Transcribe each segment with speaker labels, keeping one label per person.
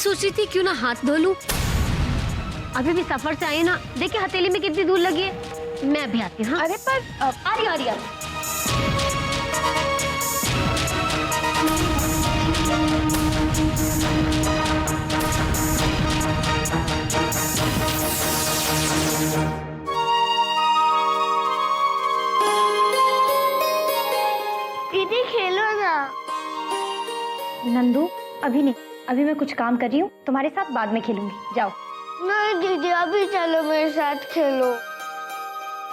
Speaker 1: सोच रही थी क्यों ना हाथ धो लूं। अभी भी सफर से आए ना, देखिए हथेली में कितनी दूर लगी है। मैं भी आती हूँ।
Speaker 2: अरे पर
Speaker 1: आ रही है।
Speaker 3: दीदी खेलो ना।
Speaker 2: नंदू अभी नहीं, अभी मैं कुछ काम कर रही हूँ, तुम्हारे साथ बाद में खेलूंगी, जाओ।
Speaker 3: नहीं दीदी, अभी चलो मेरे साथ खेलो।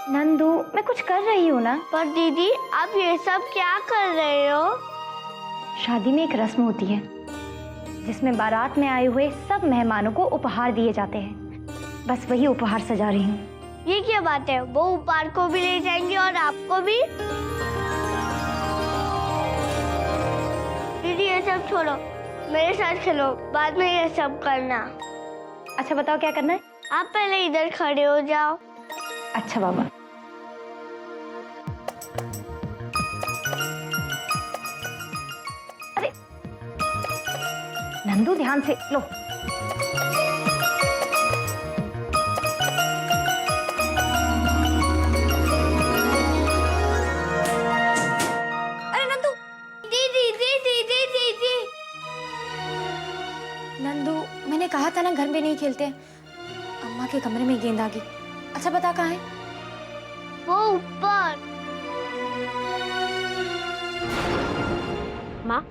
Speaker 2: नंदू मैं कुछ कर रही हूँ ना।
Speaker 3: पर दीदी आप ये सब क्या कर रहे हो?
Speaker 2: शादी में एक रस्म होती है जिसमें बारात में आए हुए सब मेहमानों को उपहार दिए जाते हैं, बस वही उपहार सजा रही हूँ।
Speaker 3: ये क्या बात है? वो उपहार को भी ले जाएंगे और आपको भी? दीदी ये सब छोड़ो, मेरे साथ खेलो, बाद में ये सब करना।
Speaker 2: अच्छा बताओ क्या करना है?
Speaker 3: आप पहले इधर खड़े हो जाओ।
Speaker 2: अच्छा बाबा। अरे नंदू ध्यान से लो।
Speaker 3: अरे नंदू, दीदी दीदी दीदी दीदी।
Speaker 2: नंदू मैंने कहा था ना घर में नहीं खेलते, अम्मा के कमरे में गेंद आ गई। अच्छा बता कहाँ है?
Speaker 3: वो ऊपर।
Speaker 1: माँ,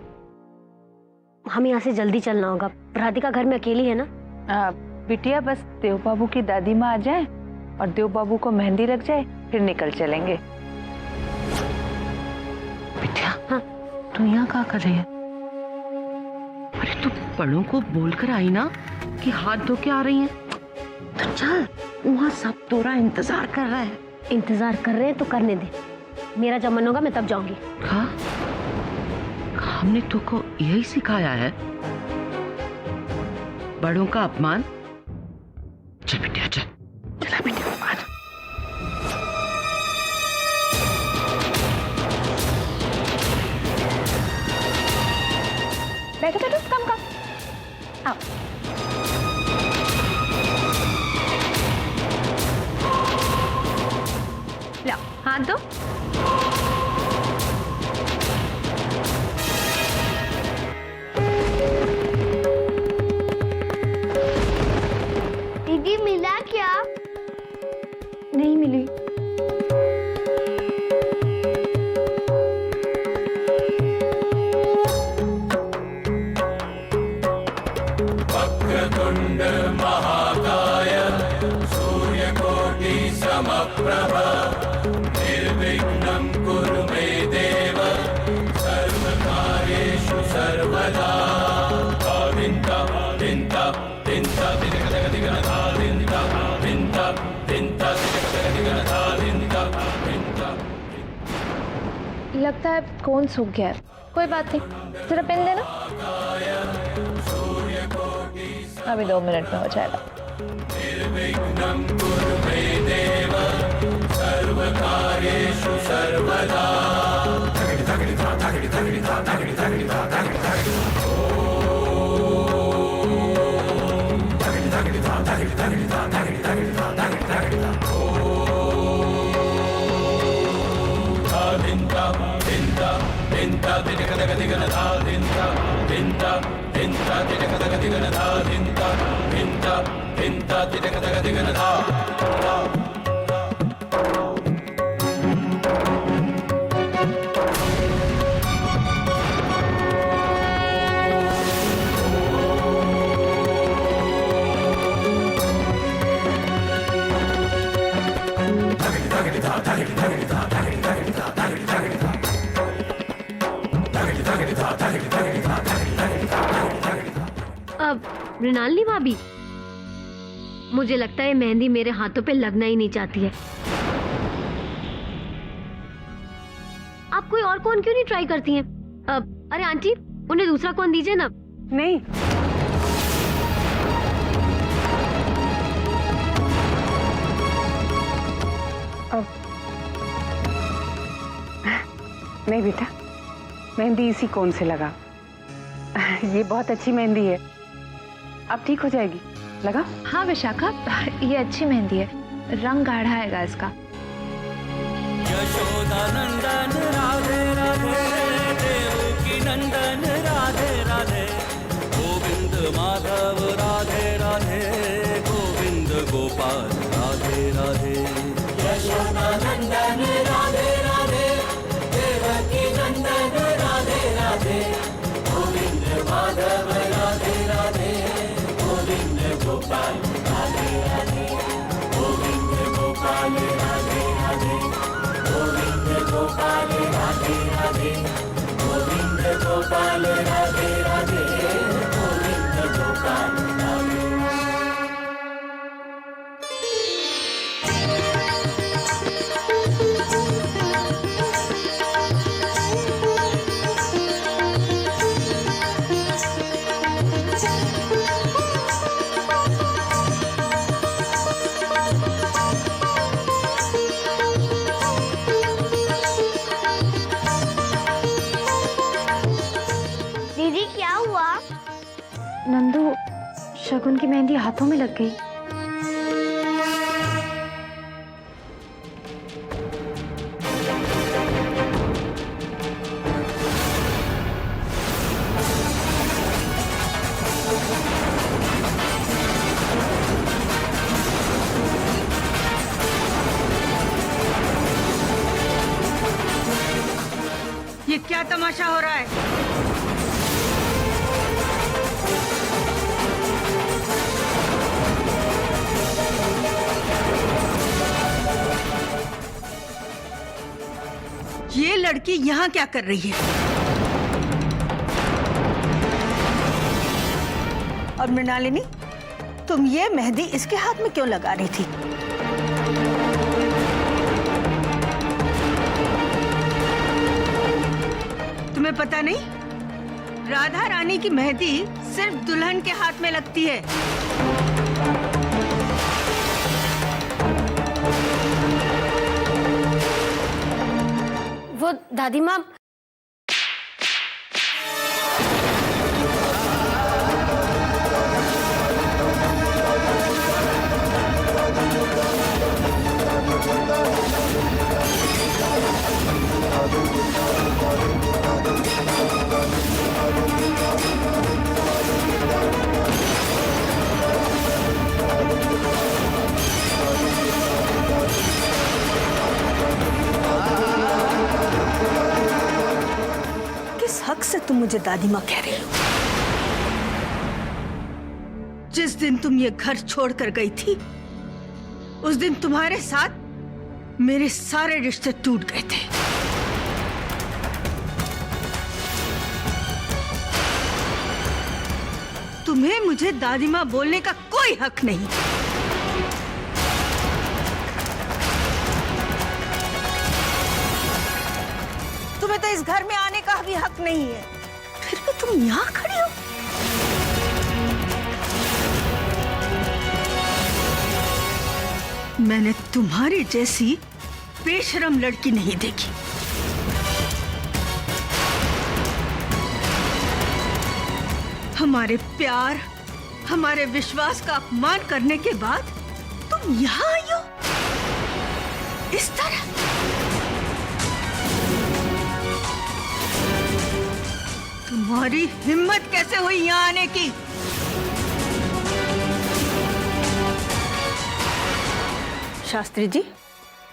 Speaker 1: हमें यहाँ से जल्दी चलना होगा। राधिका घर में अकेली है ना।
Speaker 4: बिटिया बस देव बाबू की दादी माँ आ जाए और देव बाबू को मेहंदी लग जाए, फिर निकल चलेंगे।
Speaker 5: बिटिया
Speaker 1: हाँ?
Speaker 5: तू यहाँ क्या कर रही है? अरे तू बड़ों को बोलकर आई ना कि हाथ धो के आ रही है, तो चल, वहाँ सब तोरा इंतजार कर रहा है।
Speaker 1: इंतजार कर रहे हैं तो करने दे, मेरा जब मन होगा मैं तब जाऊंगी।
Speaker 5: हाँ, हमने तुमको यही सिखाया है, बड़ों का अपमान। चल बिटिया चल, चला बिटिया आ जा।
Speaker 2: बैठो बैठो, कम आओ।
Speaker 1: लो हाथ दो।
Speaker 3: दीदी मिला क्या?
Speaker 2: नहीं मिली।
Speaker 6: वक्रतुंड महाकाय सूर्यकोटि समप्रभ निर्विघ्नं कुरु मे देव सर्वकार्येषु सर्वदा। दिन्ता दिन्ता दिन्ता दिनगदग दिगनधा दिन्ता दिन्ता दिन्ता दिनगदग दिगनधा दिन्ता दिन्ता।
Speaker 2: लगता है कौन सूख गया है, कोई बात नहीं, जरा पेन देना। अभी 2 मिनट में हो जाएगा।
Speaker 6: निर्विघ्नं कुरु मे देव सर्वकार्येषु सर्वदा। दिन्ता दिन्ता दिन्ता दिनगदग दिगनधा दिन्ता दिन्ता दिन्ता दिनगदग दिगनधा दिन्ता दिन्ता दिन्ता दिनगदग दिगनधा।
Speaker 1: अब मृणालिनी भाभी, मुझे लगता है मेहंदी मेरे हाथों पे लगना ही नहीं चाहती है। आप कोई और कौन क्यों नहीं ट्राई करती हैं? अरे आंटी, उन्हें दूसरा कौन दीजिए ना।
Speaker 4: नहीं, नहीं बेटा, मेहंदी इसी कोन से लगा। ये बहुत अच्छी मेहंदी है, अब ठीक हो जाएगी, लगा?
Speaker 2: हाँ विशाखा, ये अच्छी मेहंदी है, रंग गाढ़ा आएगा इसका।
Speaker 6: यशोदा नंदन राधे राधे, देवकी नंदन राधे राधे, गोविंद माधव राधे राधे, गोविंद गोपाल राधे राधे। यशोदा नंदन राधे राधे, देवकी नंदन राधे राधे, गोविंद माधव राधे राधे, गोविंद गोपाल राधे राधे, गोविंद गोपाल राधे राधे, गोविंद गोपाल राधे राधे, गोविंद गोपाल राधे राधे, गोविंद गोपाल राधे।
Speaker 3: दीदी क्या हुआ?
Speaker 2: नंदू, शगुन की मेहंदी हाथों में लग गई।
Speaker 5: ये क्या तमाशा हो रहा है? ये लड़की यहाँ क्या कर रही है?
Speaker 7: और मृणालिनी, तुम ये मेहंदी इसके हाथ में क्यों लगा रही थी?
Speaker 5: तुम्हें पता नहीं, राधा रानी की मेहंदी सिर्फ दुल्हन के हाथ में लगती है।
Speaker 1: वो दादी माँ,
Speaker 7: किस हक से तुम मुझे दादी माँ कह रही हो?
Speaker 5: जिस दिन तुम ये घर छोड़कर गई थी, उस दिन तुम्हारे साथ मेरे सारे रिश्ते टूट गए थे। तुम्हें मुझे दादी माँ बोलने का कोई हक नहीं।
Speaker 7: तुम्हें तो इस घर में आने का भी हक नहीं है, फिर भी तुम यहाँ खड़ी हो।
Speaker 5: मैंने तुम्हारी जैसी बेशरम लड़की नहीं देखी। हमारे प्यार, हमारे विश्वास का अपमान करने के बाद तुम यहाँ आई हो इस तरह। तुम्हारी हिम्मत कैसे हुई यहाँ आने की?
Speaker 7: शास्त्री जी,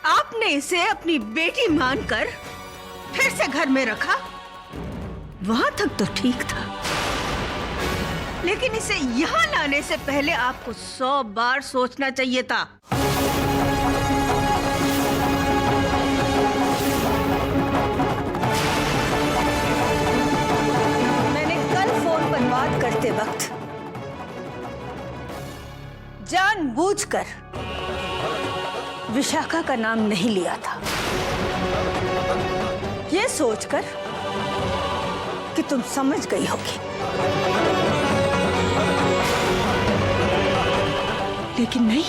Speaker 5: आपने इसे अपनी बेटी मानकर फिर से घर में रखा, वहां तक तो ठीक था, लेकिन इसे यहाँ लाने से पहले आपको 100 बार सोचना चाहिए था।
Speaker 7: मैंने कल फोन पर बात करते वक्त जानबूझकर विशाखा का नाम नहीं लिया था, ये सोचकर कि तुम समझ गई होगी।
Speaker 5: लेकिन नहीं,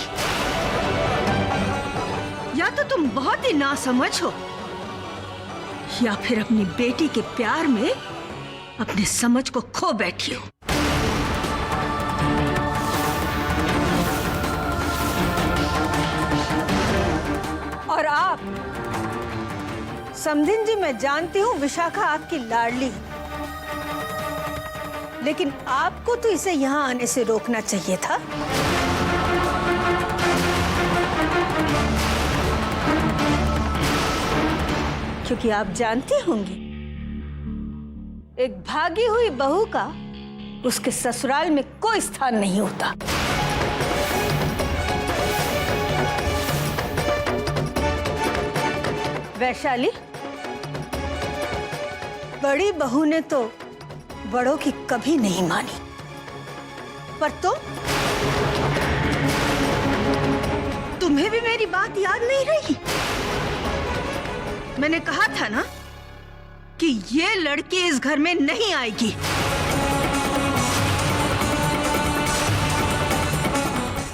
Speaker 5: या तो तुम बहुत ही नासमझ हो, या फिर अपनी बेटी के प्यार में अपने समझ को खो बैठी हो।
Speaker 7: समधिन जी, मैं जानती हूँ विशाखा आपकी लाडली है, लेकिन आपको तो इसे यहाँ आने से रोकना चाहिए था। क्योंकि आप जानती होंगी, एक भागी हुई बहू का उसके ससुराल में कोई स्थान नहीं होता। वैशाली, बड़ी बहू ने तो बड़ों की कभी नहीं मानी, पर तुम्हें भी मेरी बात याद नहीं रही? मैंने कहा था ना कि ये लड़की इस घर में नहीं आएगी।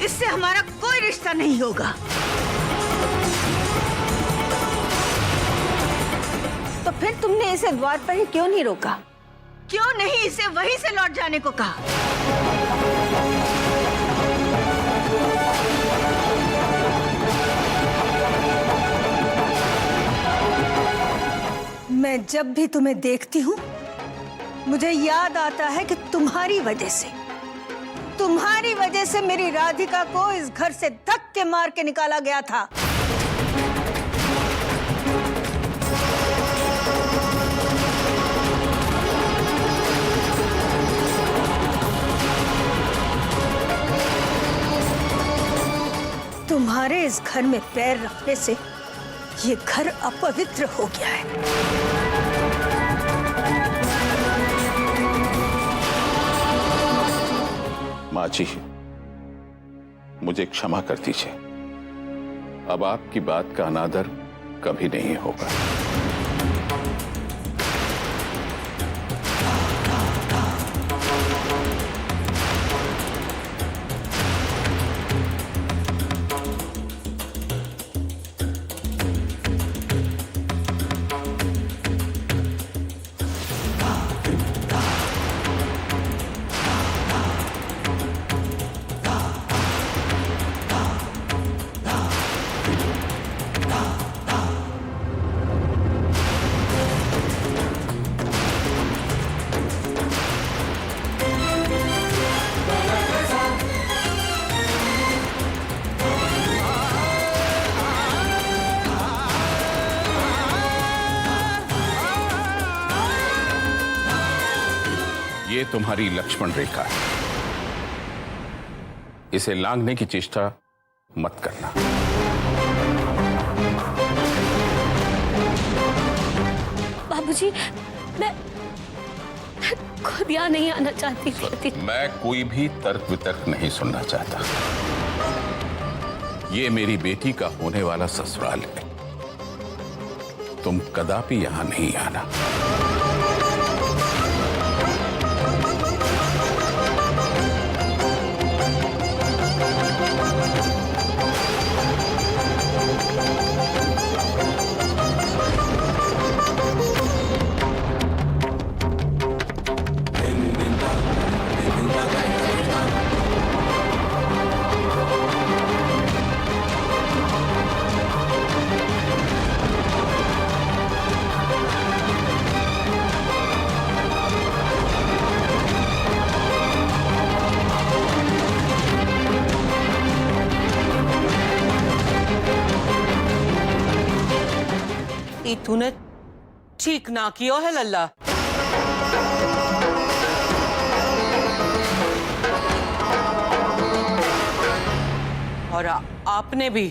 Speaker 7: इससे हमारा कोई रिश्ता नहीं होगा। तो फिर तुमने इसे द्वार पर ही क्यों नहीं रोका? क्यों नहीं इसे वहीं से लौट जाने को कहा? मैं जब भी तुम्हें देखती हूँ, मुझे याद आता है कि तुम्हारी वजह से मेरी राधिका को इस घर से धक्के मार के निकाला गया था। तुम्हारे इस घर में पैर रखने से ये घर अपवित्र हो गया है।
Speaker 8: माँ जी, मुझे क्षमा कर दीजिए। अब आपकी बात का अनादर कभी नहीं होगा। ये तुम्हारी लक्ष्मण रेखा है, इसे लांघने की चेष्टा मत करना।
Speaker 1: बाबूजी, मैं खुद यहाँ नहीं आना चाहती थी।
Speaker 8: मैं कोई भी तर्क वितर्क नहीं सुनना चाहता। ये मेरी बेटी का होने वाला ससुराल है, तुम कदापि यहां नहीं आना।
Speaker 5: तूने ठीक ना किया है लल्ला। और आपने भी।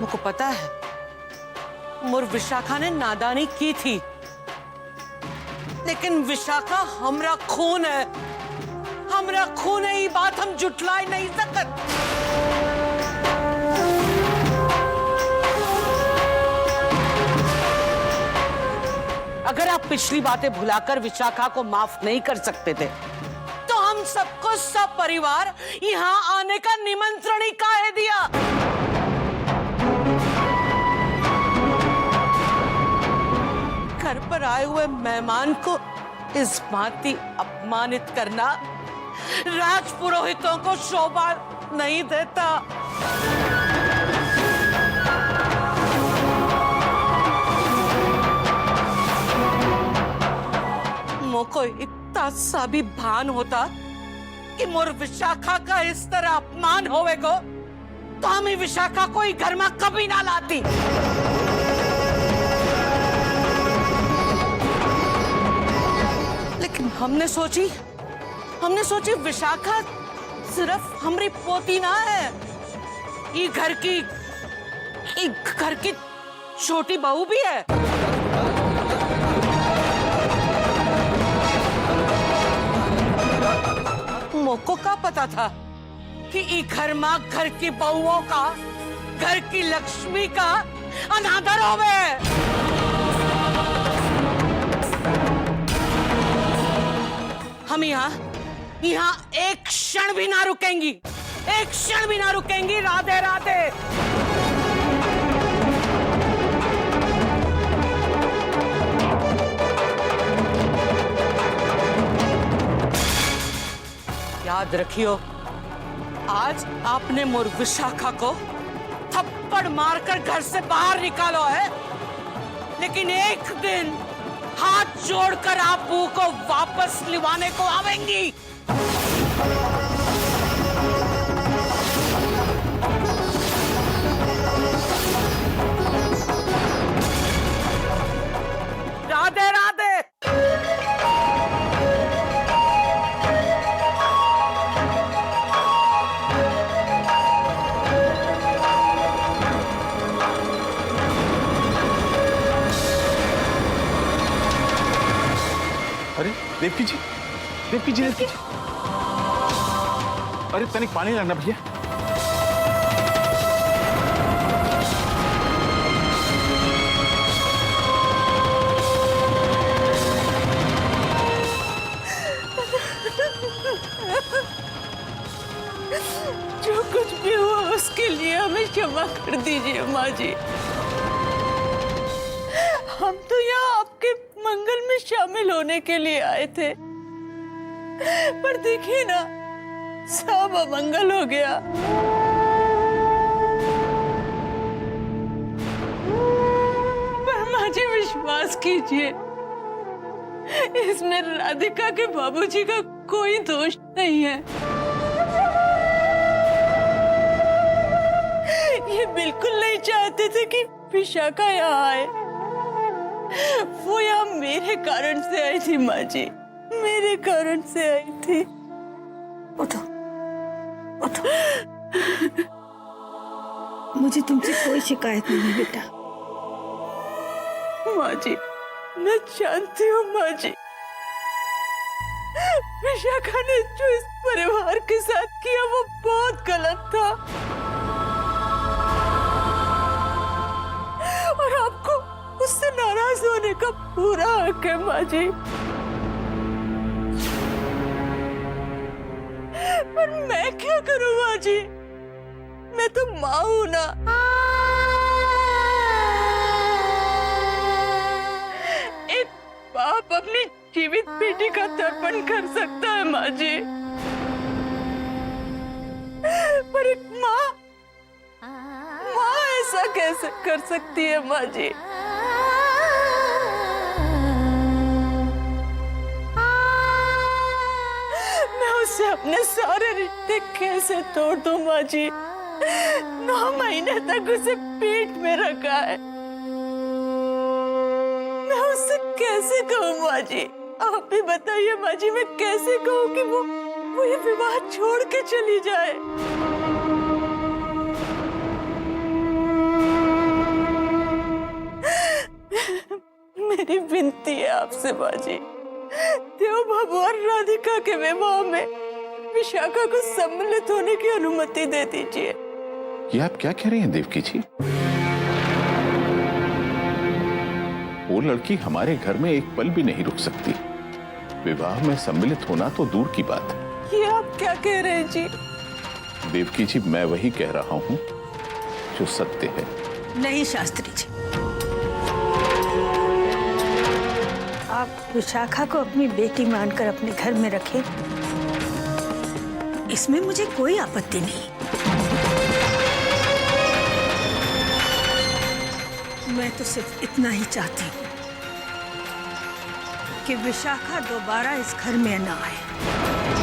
Speaker 5: मुझको पता है मुर विशाखा ने नादानी की थी, लेकिन विशाखा हमरा खून है, हमरा खून है। ये बात हम जुटलाई नहीं सकत। अगर आप पिछली बातें भुलाकर विशाखा को माफ नहीं कर सकते थे, तो हम सबको सब परिवार यहाँ आने का निमंत्रण ही काहे दिया? घर पर आए हुए मेहमान को इस भांति अपमानित करना राजपुरोहितों को शोभा नहीं देता। मोको इतना सा भी भान होता कि मोर विशाखा का इस तरह अपमान होवेगो तो हमें विशाखा कोई घर में कभी ना लाती। लेकिन हमने सोची विशाखा सिर्फ हमारी पोती ना है, ये घर की छोटी बहू भी है। मोको का पता था कि ई घर में घर की बहुओं का, घर की लक्ष्मी का अनादर होवे। हम यहाँ एक क्षण भी ना रुकेंगी, एक क्षण भी ना रुकेंगी। राधे राधे। याद रखियो, आज आपने मोर विशाखा को थप्पड़ मारकर घर से बाहर निकालो है, लेकिन एक दिन हाथ जोड़कर आप बहू को वापस लिवाने को आवेंगी। राधे राधे।
Speaker 8: अरे देवकी जी, देवकी जी, देवकी जी। अरे तनिक पानी लाना भैया।
Speaker 5: जो कुछ भी हुआ उसके लिए हमें क्षमा कर दीजिए माँ जी। हम तो यहाँ आपके मंगल में शामिल होने के लिए आए थे, पर देखिए ना, सब अमंगल हो गया। पर माँ जी विश्वास कीजिए, इसमें राधिका के बाबूजी का कोई दोष नहीं है। ये बिल्कुल नहीं चाहते थे कि विशाखा यहाँ आए। वो यहाँ मेरे कारण से आई थी माँ जी, मेरे कारण से आई थी।
Speaker 7: उठो, उठो। मुझे तुमसे कोई शिकायत नहीं है बेटा।
Speaker 5: माँ जी, मैं जानती हूँ माँ जी, विशाखा ने जो इस परिवार के साथ किया वो बहुत गलत था, और आपको उससे नाराज होने का पूरा हक है माँ जी। पर मैं क्या करूँ माँ जी, मैं तो माँ हूं ना। एक बाप अपनी जीवित बेटी का तर्पण कर सकता है माँ जी, पर एक माँ ऐसा कैसे कर सकती है माँ जी? मैं उससे अपने सारे रिश्ते कैसे तोड़ दूं माँ जी? 9 महीने तक उसे पेट में रखा है, मैं उससे कैसे कहूँ माँ जी? आप भी बताइए माँ जी, मैं कैसे कहूँ कि वो ये विवाह छोड़ के चली जाए? मेरी विनती है आपसे माँ जी, देव बाबू और राधिका के विवाह में विशाखा को सम्मिलित होने की अनुमति दे दीजिए।
Speaker 8: ये आप क्या कह रही हैं देवकी जी? वो लड़की हमारे घर में एक पल भी नहीं रुक सकती। विवाह में सम्मिलित होना तो दूर की बात है।
Speaker 5: ये आप क्या कह रहे हैं जी?
Speaker 8: देवकी जी, मैं वही कह रहा हूँ जो सत्य है।
Speaker 7: नहीं शास्त्री जी, आप विशाखा को अपनी बेटी मानकर अपने घर में रखें, इसमें मुझे कोई आपत्ति नहीं। मैं तो सिर्फ इतना ही चाहती हूँ कि विशाखा दोबारा इस घर में न आए।